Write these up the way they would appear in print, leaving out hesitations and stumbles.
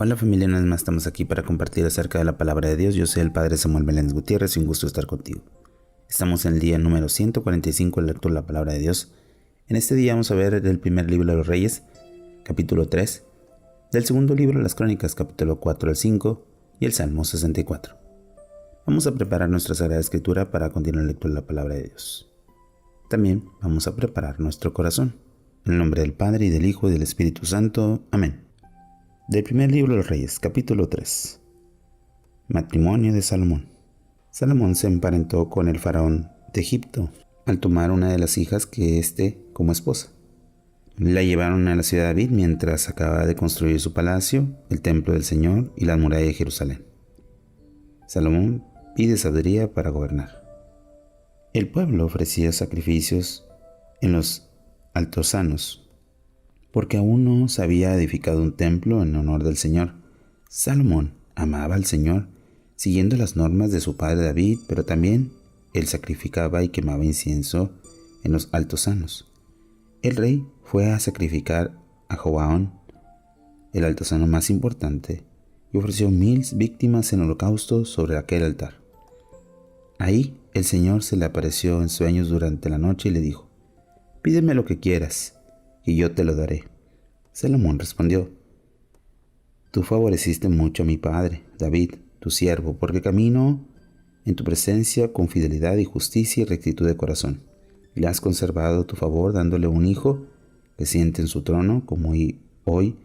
Hola familia, una vez más estamos aquí para compartir acerca de la palabra de Dios. Yo soy el Padre Samuel Meléndez Gutiérrez y un gusto estar contigo. Estamos en el día número 145 de la lectura de la palabra de Dios. En este día vamos a ver el primer libro de los Reyes, capítulo 3, del segundo libro de las Crónicas, capítulo 4 al 5 y el Salmo 64. Vamos a preparar nuestra Sagrada Escritura para continuar la lectura de la palabra de Dios. También vamos a preparar nuestro corazón. En el nombre del Padre, y del Hijo, y del Espíritu Santo. Amén. Del primer libro de los Reyes, capítulo 3. Matrimonio de Salomón. Salomón se emparentó con el faraón de Egipto al tomar una de las hijas que como esposa. La llevaron a la ciudad de David mientras acababa de construir su palacio, el templo del Señor y la muralla de Jerusalén. Salomón pide sabiduría para gobernar. El pueblo ofrecía sacrificios en los altosanos, porque aún no se había edificado un templo en honor del Señor. Salomón amaba al Señor, siguiendo las normas de su padre David, pero también él sacrificaba y quemaba incienso en los altosanos. El rey fue a sacrificar a Jobaón, el altozano más importante, y ofreció 1000 víctimas en holocausto sobre aquel altar. Ahí el Señor se le apareció en sueños durante la noche y le dijo: «Pídeme lo que quieras, y yo te lo daré». Salomón respondió: «Tú favoreciste mucho a mi padre, David, tu siervo, porque camino en tu presencia con fidelidad y justicia y rectitud de corazón. Y le has conservado tu favor dándole un hijo que siente en su trono, como hoy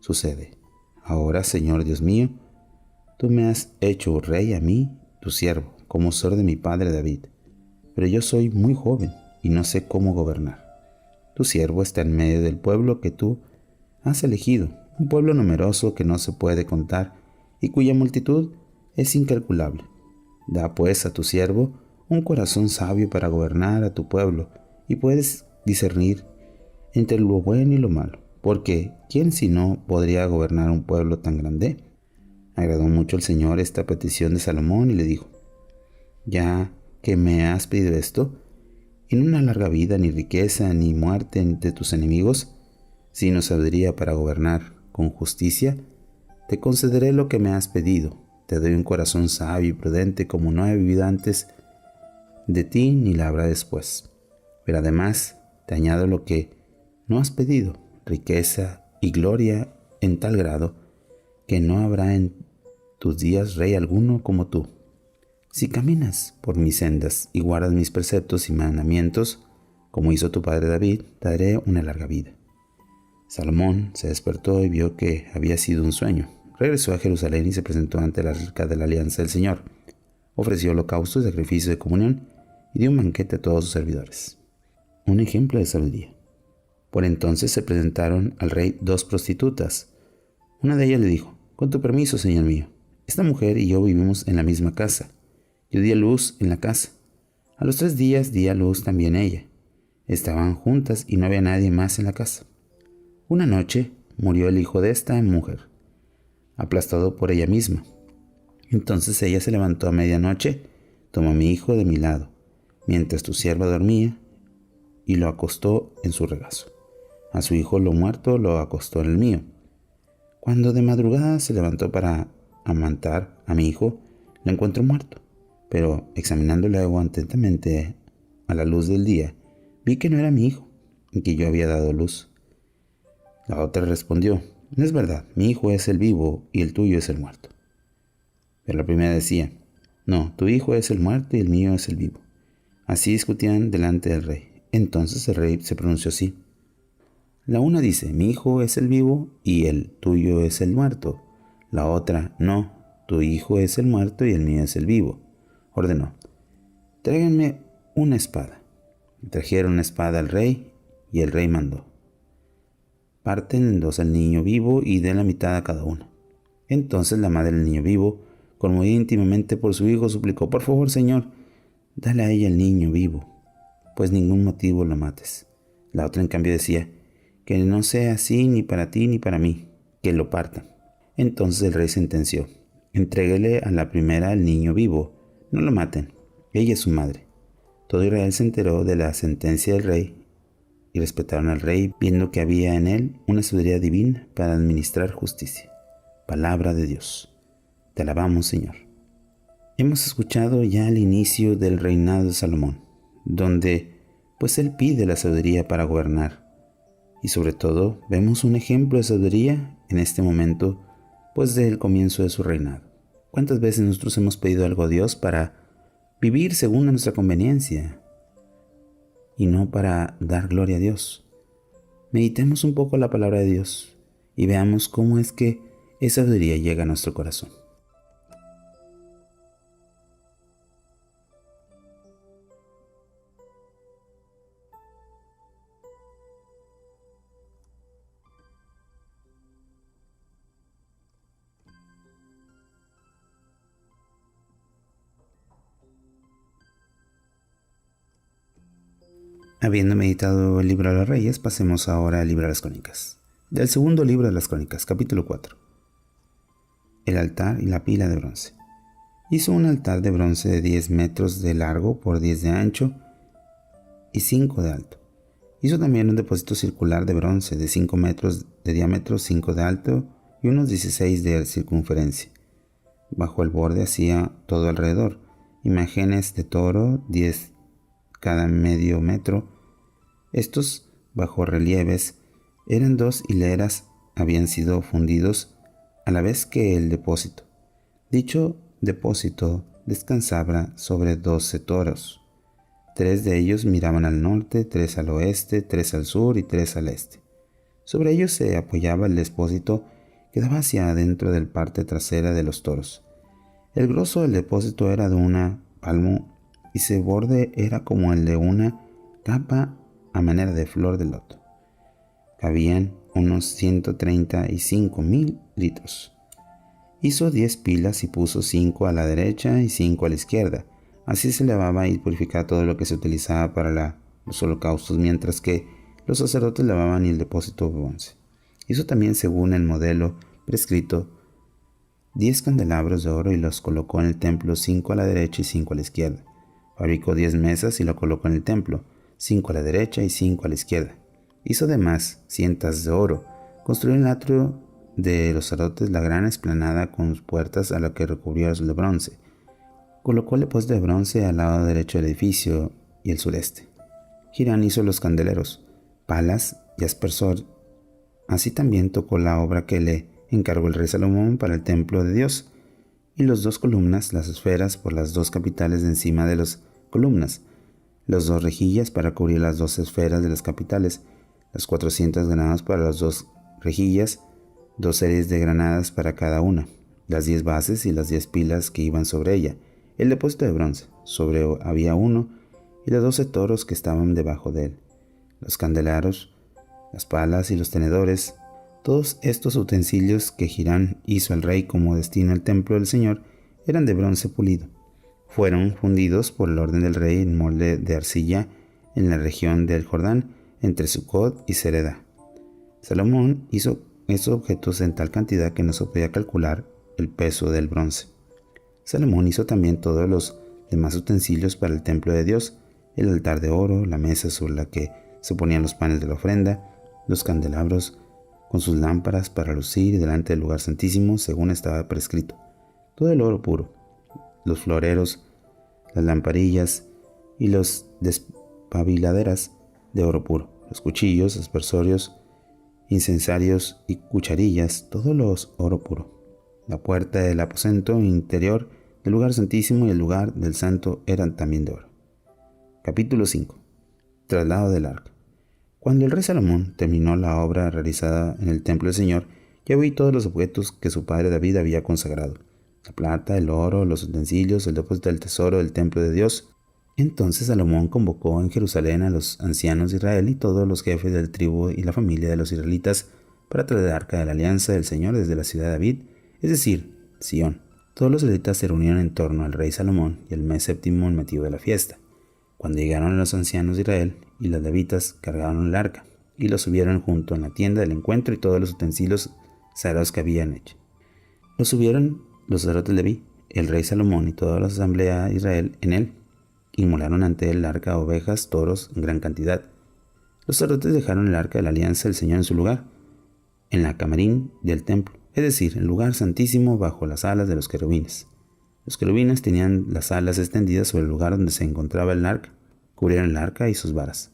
sucede. Ahora, Señor Dios mío, tú me has hecho rey a mí, tu siervo, como ser de mi padre David. Pero yo soy muy joven y no sé cómo gobernar. Tu siervo está en medio del pueblo que tú has elegido, un pueblo numeroso que no se puede contar y cuya multitud es incalculable. Da pues a tu siervo un corazón sabio para gobernar a tu pueblo, y puedes discernir entre lo bueno y lo malo, porque ¿quién sino podría gobernar un pueblo tan grande?». Agradó mucho al Señor esta petición de Salomón y le dijo: «Ya que me has pedido esto, y no una larga vida, ni riqueza, ni muerte entre tus enemigos, sino sabiduría para gobernar con justicia, te concederé lo que me has pedido. Te doy un corazón sabio y prudente, como no he vivido antes de ti, ni la habrá después. Pero además te añado lo que no has pedido, riqueza y gloria en tal grado que no habrá en tus días rey alguno como tú. Si caminas por mis sendas y guardas mis preceptos y mandamientos, como hizo tu padre David, te daré una larga vida». Salomón se despertó y vio que había sido un sueño. Regresó a Jerusalén y se presentó ante el arca de la alianza del Señor. Ofreció holocaustos y sacrificios de comunión y dio un banquete a todos sus servidores. Un ejemplo de sabiduría. Por entonces se presentaron al rey 2 prostitutas. Una de ellas le dijo: «Con tu permiso, señor mío, esta mujer y yo vivimos en la misma casa. Yo di a luz en la casa. A los 3 días di a luz también ella. Estaban juntas y no había nadie más en la casa. Una noche murió el hijo de esta mujer, aplastado por ella misma. Entonces ella se levantó a medianoche, tomó a mi hijo de mi lado, mientras tu sierva dormía, y lo acostó en su regazo. A su hijo lo muerto lo acostó en el mío. Cuando de madrugada se levantó para amamantar a mi hijo, lo encontró muerto. Pero examinándolo atentamente a la luz del día, vi que no era mi hijo y que yo había dado luz». La otra respondió: «No es verdad, mi hijo es el vivo y el tuyo es el muerto». Pero la primera decía: «No, tu hijo es el muerto y el mío es el vivo». Así discutían delante del rey. Entonces el rey se pronunció así: «La una dice: mi hijo es el vivo y el tuyo es el muerto. La otra: no, tu hijo es el muerto y el mío es el vivo». Ordenó: «Tráiganme una espada». Trajeron una espada al rey y el rey mandó: «Parten en 2 al niño vivo y den la mitad a cada uno». Entonces la madre del niño vivo, conmovida íntimamente por su hijo, suplicó: «Por favor, Señor, dale a ella el niño vivo, pues ningún motivo lo mates». La otra en cambio decía: «Que no sea así ni para ti ni para mí, que lo partan». Entonces el rey sentenció: «Entréguele a la primera el niño vivo, no lo maten, ella es su madre». Todo Israel se enteró de la sentencia del rey y respetaron al rey, viendo que había en él una sabiduría divina para administrar justicia. Palabra de Dios. Te alabamos, Señor. Hemos escuchado ya el inicio del reinado de Salomón, donde pues él pide la sabiduría para gobernar. Y sobre todo vemos un ejemplo de sabiduría en este momento, pues del comienzo de su reinado. ¿Cuántas veces nosotros hemos pedido algo a Dios para vivir según nuestra conveniencia y no para dar gloria a Dios? Meditemos un poco la palabra de Dios y veamos cómo es que esa sabiduría llega a nuestro corazón. Habiendo meditado el libro de los Reyes, pasemos ahora al libro de las Crónicas. Del segundo libro de las Crónicas, capítulo 4. El altar y la pila de bronce. Hizo un altar de bronce de 10 metros de largo por 10 de ancho y 5 de alto. Hizo también un depósito circular de bronce de 5 metros de diámetro, 5 de alto y unos 16 de circunferencia. Bajo el borde hacía todo alrededor imágenes de toro, 10 cada medio metro. Estos bajorrelieves eran 2 hileras, habían sido fundidos a la vez que el depósito. Dicho depósito descansaba sobre 12 toros. 3 de ellos miraban al norte, 3 al oeste, 3 al sur y 3 al este. Sobre ellos se apoyaba el depósito que daba hacia adentro del parte trasera de los toros. El grosor del depósito era de una palmo y su borde era como el de una capa a manera de flor de loto. Cabían unos 135,000 litros. Hizo 10 pilas y puso 5 a la derecha y 5 a la izquierda. Así se lavaba y purificaba todo lo que se utilizaba para los holocaustos, mientras que los sacerdotes lavaban el depósito de bronce. Hizo también, según el modelo prescrito, 10 candelabros de oro y los colocó en el templo, 5 a la derecha y 5 a la izquierda. Fabricó 10 mesas y lo colocó en el templo, 5 a la derecha y 5 a la izquierda. Hizo además cintas de oro. Construyó en el atrio de los sacerdotes la gran explanada con puertas a la que recubrió de bronce. Colocó el depósito de bronce al lado derecho del edificio y el sureste. Hirán hizo los candeleros, palas y aspersor. Así también tocó la obra que le encargó el rey Salomón para el templo de Dios, y las 2 columnas, las esferas por las 2 capiteles de encima de las columnas, las 2 rejillas para cubrir las 2 esferas de las capiteles, las 400 granadas para las 2 rejillas, 2 series de granadas para cada una, las 10 bases y las 10 pilas que iban sobre ella, el depósito de bronce, sobre había uno, y los 12 toros que estaban debajo de él, los candelabros, las palas y los tenedores. Todos estos utensilios que Hirán hizo al rey como destino al templo del Señor eran de bronce pulido. Fueron fundidos por el orden del rey en molde de arcilla en la región del Jordán, entre Sucot y Sereda. Salomón hizo estos objetos en tal cantidad que no se podía calcular el peso del bronce. Salomón hizo también todos los demás utensilios para el templo de Dios, el altar de oro, la mesa sobre la que se ponían los panes de la ofrenda, los candelabros con sus lámparas para lucir delante del lugar santísimo según estaba prescrito, todo el oro puro, los floreros, las lamparillas y los despabiladeras de oro puro, los cuchillos, aspersorios, incensarios y cucharillas, todo los oro puro. La puerta del aposento interior del lugar santísimo y el lugar del santo eran también de oro. Capítulo 5. Traslado del arca. Cuando el rey Salomón terminó la obra realizada en el templo del Señor, llevó todos los objetos que su padre David había consagrado: la plata, el oro, los utensilios, el depósito del tesoro del templo de Dios. Entonces Salomón convocó en Jerusalén a los ancianos de Israel y todos los jefes del tribu y la familia de los israelitas para traer el arca de la alianza del Señor desde la ciudad de David, es decir, Sión. Todos los israelitas se reunieron en torno al rey Salomón y el mes séptimo el motivo de la fiesta. Cuando llegaron los ancianos de Israel y los levitas, cargaron el arca y lo subieron junto en la tienda del encuentro y todos los utensilios sagrados que habían hecho. Lo subieron los sacerdotes de Leví, el rey Salomón y toda la asamblea de Israel en él. Inmolaron ante él el arca ovejas, toros en gran cantidad. Los sacerdotes dejaron el arca de la alianza del Señor en su lugar, en la camarín del templo, es decir, el lugar santísimo bajo las alas de los querubines. Los querubines tenían las alas extendidas sobre el lugar donde se encontraba el arca, cubrían el arca y sus varas.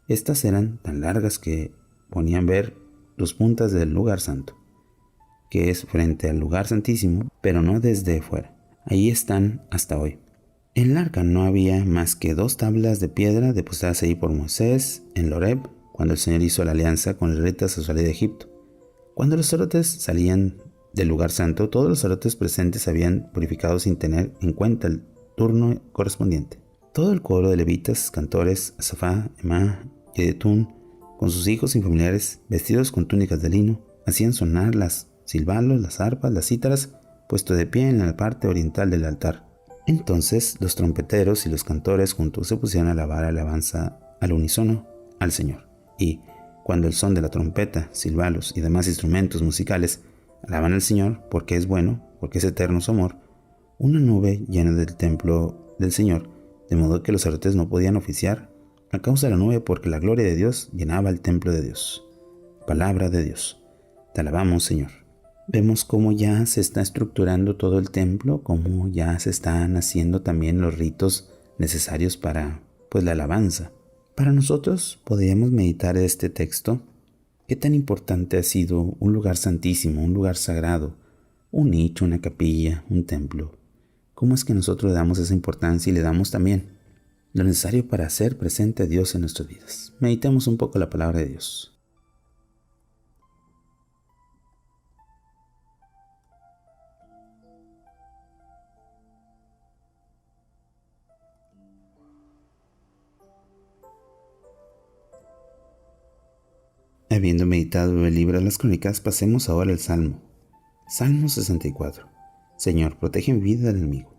Estas eran tan largas que podían ver las puntas del lugar santo, que es frente al lugar santísimo, pero no desde fuera. Ahí están hasta hoy. En el arca no había más que 2 tablas de piedra depositadas ahí por Moisés en Horeb, cuando el Señor hizo la alianza con los israelitas a su salida de Egipto. Cuando los sacerdotes salían del lugar santo, todos los sacerdotes presentes se habían purificado sin tener en cuenta el turno correspondiente. Todo el coro de levitas, cantores, Asafá, Emá y Edetún, con sus hijos y familiares, vestidos con túnicas de lino, hacían sonar las silbalos, las arpas, las cítaras, puesto de pie en la parte oriental del altar. Entonces los trompeteros y los cantores juntos se pusieron a alabar alabanza al unísono al Señor. Y cuando el son de la trompeta, silbalos y demás instrumentos musicales alaban al Señor porque es bueno, porque es eterno su amor, una nube llena del templo del Señor, de modo que los sacerdotes no podían oficiar a causa de la nube, porque la gloria de Dios llenaba el templo de Dios. Palabra de Dios. Te alabamos, Señor. Vemos cómo ya se está estructurando todo el templo, cómo ya se están haciendo también los ritos necesarios para, la alabanza. Para nosotros podríamos meditar este texto. ¿Qué tan importante ha sido un lugar santísimo, un lugar sagrado, un nicho, una capilla, un templo? ¿Cómo es que nosotros le damos esa importancia y le damos también lo necesario para hacer presente a Dios en nuestras vidas? Meditemos un poco la palabra de Dios. Habiendo meditado el libro de las Crónicas, pasemos ahora al Salmo. Salmo 64. Señor, protege mi vida del enemigo.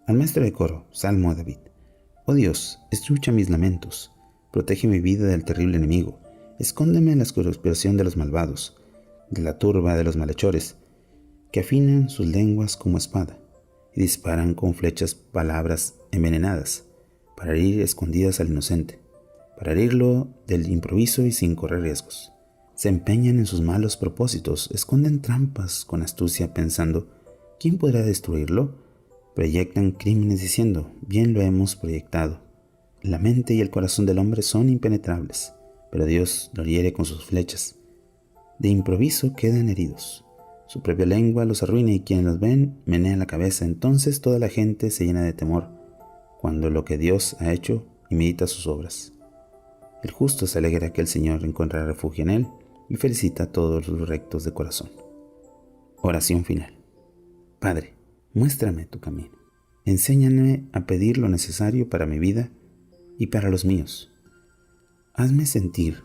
Al maestro de coro, Salmo a David. Oh Dios, escucha mis lamentos. Protege mi vida del terrible enemigo. Escóndeme en la conspiración de los malvados, de la turba de los malhechores, que afinan sus lenguas como espada y disparan con flechas palabras envenenadas, para herir escondidas al inocente, para herirlo del improviso y sin correr riesgos. Se empeñan en sus malos propósitos, esconden trampas con astucia pensando, ¿quién podrá destruirlo? Proyectan crímenes diciendo, bien lo hemos proyectado. La mente y el corazón del hombre son impenetrables, pero Dios lo hiere con sus flechas. De improviso quedan heridos. Su propia lengua los arruina y quienes los ven menean la cabeza. Entonces toda la gente se llena de temor cuando lo que Dios ha hecho y medita sus obras. El justo se alegra que el Señor encuentra refugio en él y felicita a todos los rectos de corazón. Oración final. Padre, muéstrame tu camino. Enséñame a pedir lo necesario para mi vida y para los míos. Hazme sentir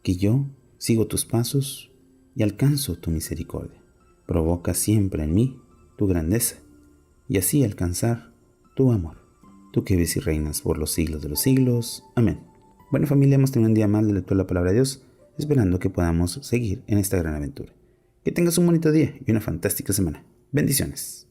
que yo sigo tus pasos y alcanzo tu misericordia. Provoca siempre en mí tu grandeza y así alcanzar tu amor. Tú que vives y reinas por los siglos de los siglos. Amén. Bueno, familia, hemos tenido un día más de lectura de la palabra de Dios, esperando que podamos seguir en esta gran aventura. Que tengas un bonito día y una fantástica semana. Bendiciones.